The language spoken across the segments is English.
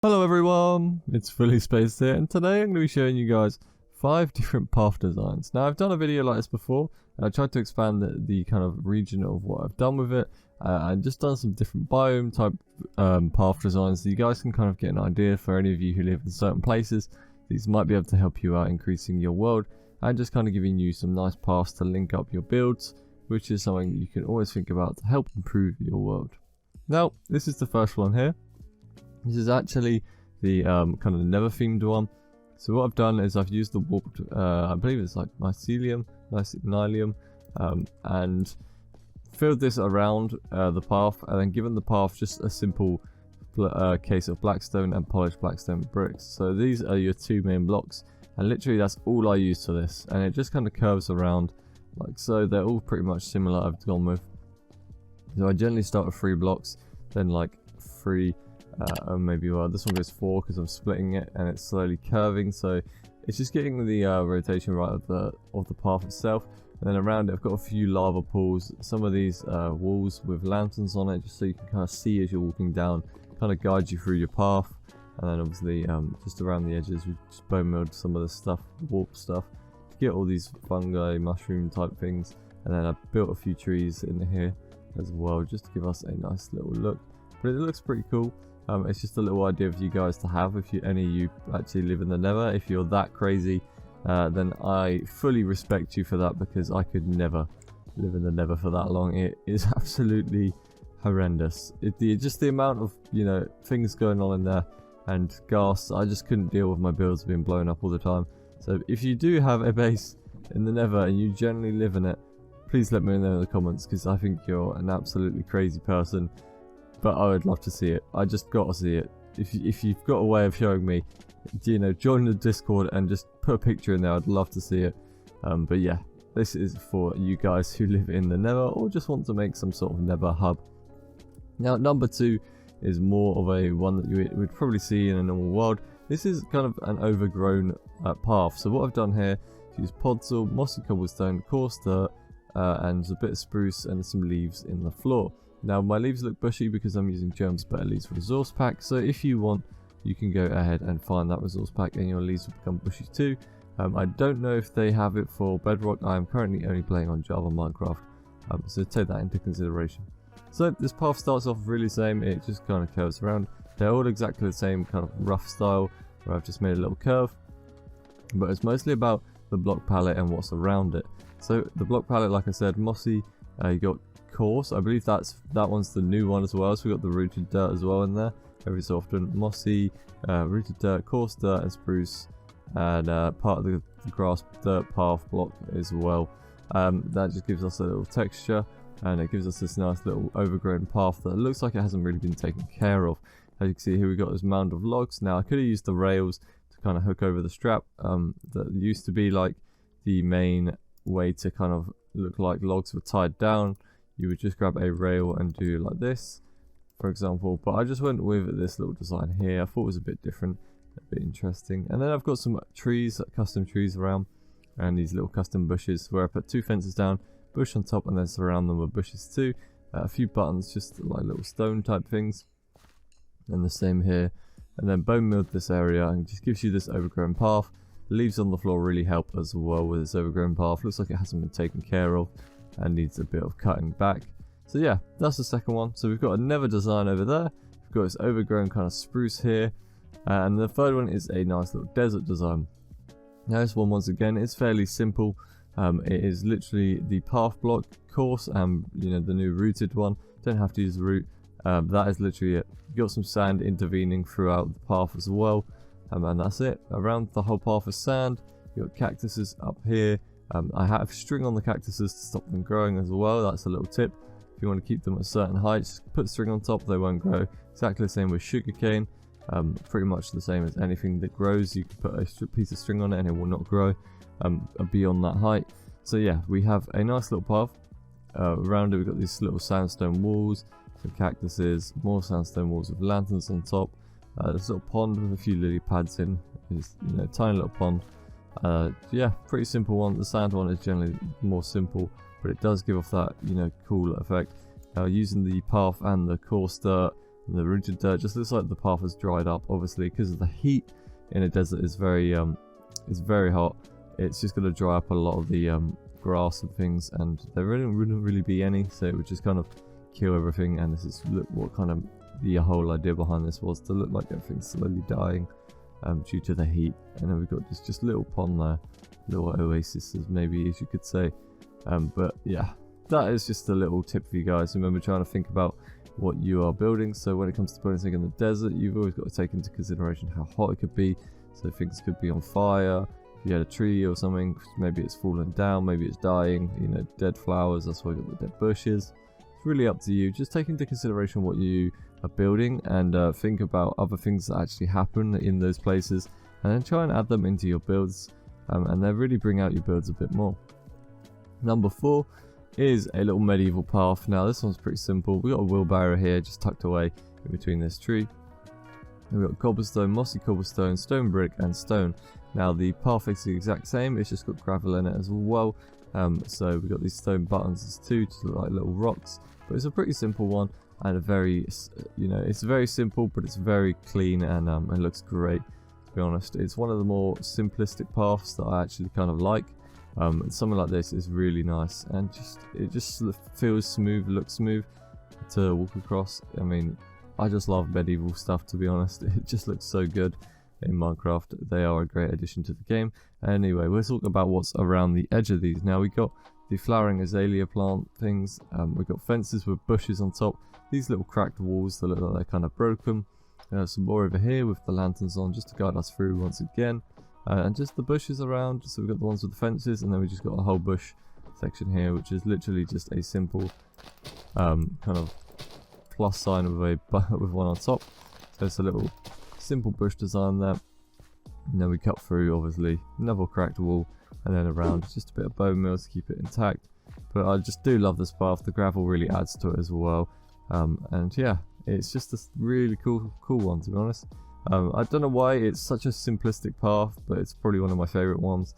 Hello everyone, it's FullySpaced here, and today I'm going to be showing you guys 5 different path designs. Now I've done a video like this before, and I tried to expand the kind of region of what I've done with it. I've just done some different biome type path designs so you guys can kind of get an idea for any of you who live in certain places. These might be able to help you out increasing your world, and just kind of giving you some nice paths to link up your builds, which is something you can always think about to help improve your world. Now this is the first one here. This is actually the kind of Nether themed one. So what I've done is I've used the warped, I believe it's like mycelium, and filled this around the path, and then given the path just a simple case of blackstone and polished blackstone bricks. So these are your 2 main blocks, and literally that's all I use for this, and it just kind of curves around like so. They're all pretty much similar I've gone with. So I generally start with 3 blocks, then like 3. Maybe this one goes 4 because I'm splitting it and it's slowly curving, so it's just getting the rotation right of the path itself. And then around it I've got a few lava pools, some of these walls with lanterns on it, just so you can kind of see as you're walking down, kind of guide you through your path. And then obviously just around the edges we just bone milled some of the stuff, warp stuff, to get all these fungi, mushroom type things. And then I built a few trees in here as well, just to give us a nice little look, but it looks pretty cool. It's just a little idea for you guys to have if any of you actually live in the Nether. If you're that crazy, then I fully respect you for that, because I could never live in the Nether for that long. It is absolutely horrendous. Just the amount of things going on in there and gas, I just couldn't deal with my builds being blown up all the time. So if you do have a base in the Nether and you generally live in it, please let me know in the comments, because I think you're an absolutely crazy person. But I would love to see it. I just got to see it. If you've got a way of showing me, join the Discord and just put a picture in there. I'd love to see it. But yeah, this is for you guys who live in the Nether or just want to make some sort of Nether hub. Now number 2 is more of a one that you would probably see in a normal world. This is kind of an overgrown path. So what I've done here is use podzol, mossy cobblestone, coarse dirt, and a bit of spruce and some leaves in the floor. Now my leaves look bushy because I'm using Germ's Better Leaves resource pack, so if you want you can go ahead and find that resource pack and your leaves will become bushy too. I don't know if they have it for Bedrock. I am currently only playing on Java Minecraft, so take that into consideration. So this path starts off really the same, it just kind of curves around. They're all exactly the same kind of rough style where I've just made a little curve, but it's mostly about the block palette and what's around it. So the block palette, like I said, mossy, you got coarse, I believe that one's the new one as well, so we got the rooted dirt as well in there every so often. Mossy, rooted dirt, coarse dirt and spruce, and part of the grass dirt path block as well. That just gives us a little texture, and it gives us this nice little overgrown path that looks like it hasn't really been taken care of. As you can see here, we got this mound of logs. Now I could have used the rails to kind of hook over the strap. That used to be like the main way to kind of look like logs were tied down. You would just grab a rail and do like this, for example, but I just went with this little design here. I thought it was a bit different, a bit interesting. And then I've got some trees, custom trees around, and these little custom bushes where I put 2 fences down, bush on top, and then surround them with bushes too. A few buttons, just like little stone type things, and the same here. And then bone milled this area and just gives you this overgrown path. The leaves on the floor really help as well with this overgrown path. Looks like it hasn't been taken care of and needs a bit of cutting back. So yeah, that's the second one. So we've got a Nether design over there, we've got this overgrown kind of spruce here, and the third one is a nice little desert design. Now this one, once again, is fairly simple. It is literally the path block, coarse, and the new rooted one. Don't have to use the root. That is literally it. You've got some sand intervening throughout the path as well, and that's it. Around the whole path is sand. You've got cactuses up here. I have string on the cactuses to stop them growing as well. That's a little tip. If you want to keep them at certain heights, put string on top, they won't grow. Exactly the same with sugarcane. Pretty much the same as anything that grows. You can put a piece of string on it and it will not grow beyond that height. So yeah, we have a nice little path. Around it we've got these little sandstone walls, some cactuses, more sandstone walls with lanterns on top. This little pond with a few lily pads in. It's, tiny little pond. Yeah, pretty simple one. The sand one is generally more simple, but it does give off that cool effect. Using the path and the coarse dirt and the rigid dirt just looks like the path has dried up, obviously because of the heat in a desert is very hot. It's just going to dry up a lot of the grass and things, and there wouldn't really be any, so it would just kind of kill everything. And this is what kind of the whole idea behind this was, to look like everything's slowly dying due to the heat. And then we've got this just little pond there, little oasis maybe, as you could say. But yeah, that is just a little tip for you guys. Remember, trying to think about what you are building. So when it comes to building something in the desert, you've always got to take into consideration how hot it could be. So things could be on fire. If you had a tree or something, maybe it's fallen down, maybe it's dying, you know, dead flowers, that's why you got the dead bushes. It's really up to you. Just take into consideration what you are building, and think about other things that actually happen in those places, and then try and add them into your builds, and then really bring out your builds a bit more. Number 4 is a little medieval path. Now this one's pretty simple. We've got a wheelbarrow here just tucked away in between this tree. We've got cobblestone, mossy cobblestone, stone brick and stone. Now the path is the exact same, it's just got gravel in it as well. So we've got these stone buttons too, just look like little rocks. But it's a pretty simple one, and a very, you know, it's very simple, but it's very clean, and it looks great, to be honest. It's one of the more simplistic paths that I actually kind of like. Something like this is really nice, and it just feels smooth, looks smooth to walk across. I mean, I just love medieval stuff, to be honest. It just looks so good in Minecraft. They are a great addition to the game. Anyway, we'll talk about what's around the edge of these. Now, we got the flowering azalea plant things. We've got fences with bushes on top. These little cracked walls that look like they're kind of broken. Some more over here with the lanterns on, just to guide us through once again. And just the bushes around. So we've got the ones with the fences, and then we just got a whole bush section here, which is literally just a simple kind of plus sign with one on top. So it's a little simple bush design there. And then we cut through, obviously, another cracked wall, and then around just a bit of bone meal to keep it intact. But I just do love this path. The gravel really adds to it as well. And yeah, it's just a really cool one, to be honest. I don't know why it's such a simplistic path, but it's probably one of my favorite ones.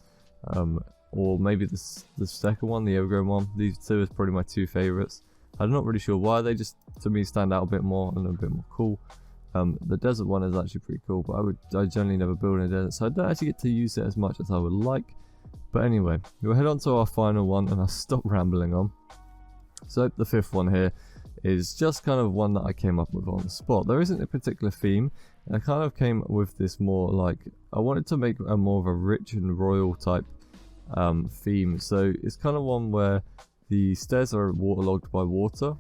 Or maybe the second one, the Overgrown one. These two is probably my 2 favorites. I'm not really sure why, they just to me stand out a bit more and a bit more cool. The desert one is actually pretty cool, but I generally never build in a desert, so I don't actually get to use it as much as I would like. But anyway, we'll head on to our final one, and I'll stop rambling on. So the 5th one here is just kind of one that I came up with on the spot. There isn't a particular theme. I kind of came up with this more like, I wanted to make a more of a rich and royal type theme. So it's kind of one where the stairs are waterlogged by water,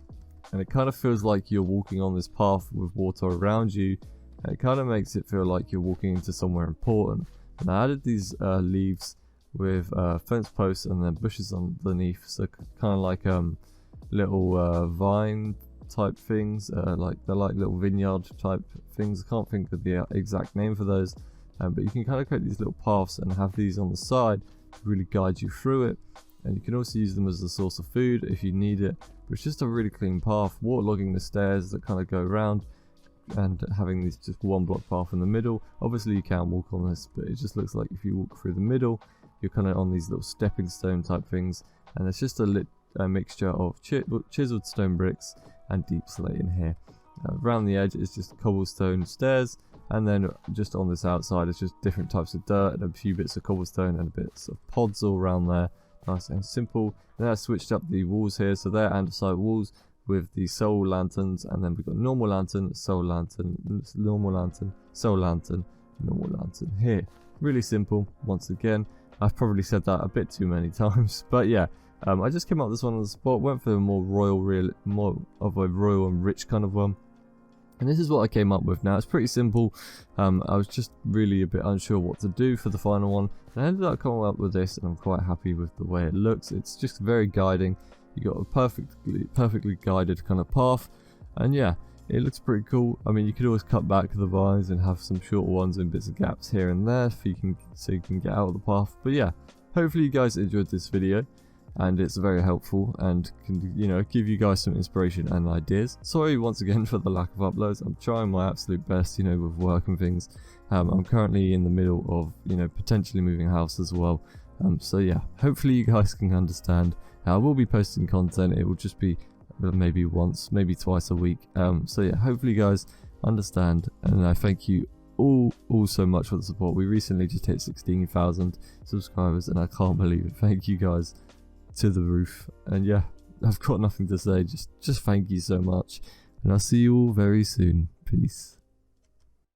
and it kind of feels like you're walking on this path with water around you, and it kind of makes it feel like you're walking into somewhere important. And I added these leaves with fence posts and then bushes underneath, so kind of like little vine type things, like they're like little vineyard type things. I can't think of the exact name for those, but you can kind of create these little paths and have these on the side to really guide you through it. And you can also use them as a source of food if you need it. But it's just a really clean path, waterlogging the stairs that kind of go around, and having these just one block path in the middle. Obviously you can walk on this, but it just looks like if you walk through the middle, you're kind of on these little stepping stone type things. And it's just a mixture of chiseled stone bricks and deep slate in here. Around the edge is just cobblestone stairs, and then just on this outside it's just different types of dirt and a few bits of cobblestone and bits of pods all around there. Nice and simple. Then I switched up the walls here, so they're andesite walls with the soul lanterns, and then we've got normal lantern, soul lantern, normal lantern, soul lantern, normal lantern here. Really simple. Once again, I've probably said that a bit too many times, but yeah. I just came up with this one on the spot, went for a more more of a royal and rich kind of one. And this is what I came up with. Now, it's pretty simple. I was just really a bit unsure what to do for the final one. And I ended up coming up with this, and I'm quite happy with the way it looks. It's just very guiding. You got a perfectly guided kind of path. And yeah, it looks pretty cool. I mean, you could always cut back the vines and have some shorter ones and bits of gaps here and there so you can get out of the path. But yeah, hopefully you guys enjoyed this video, and it's very helpful and can, you know, give you guys some inspiration and ideas. Sorry once again for the lack of uploads. I'm trying my absolute best, you know, with work and things. I'm currently in the middle of, you know, potentially moving house as well. So yeah, hopefully you guys can understand. I will be posting content. It will just be maybe once, maybe twice a week. So yeah, hopefully you guys understand, and I thank you all so much for the support. We recently just hit 16,000 subscribers, and I can't believe it. Thank you guys to the roof. And yeah, I've got nothing to say, just thank you so much, and I'll see you all very soon. Peace.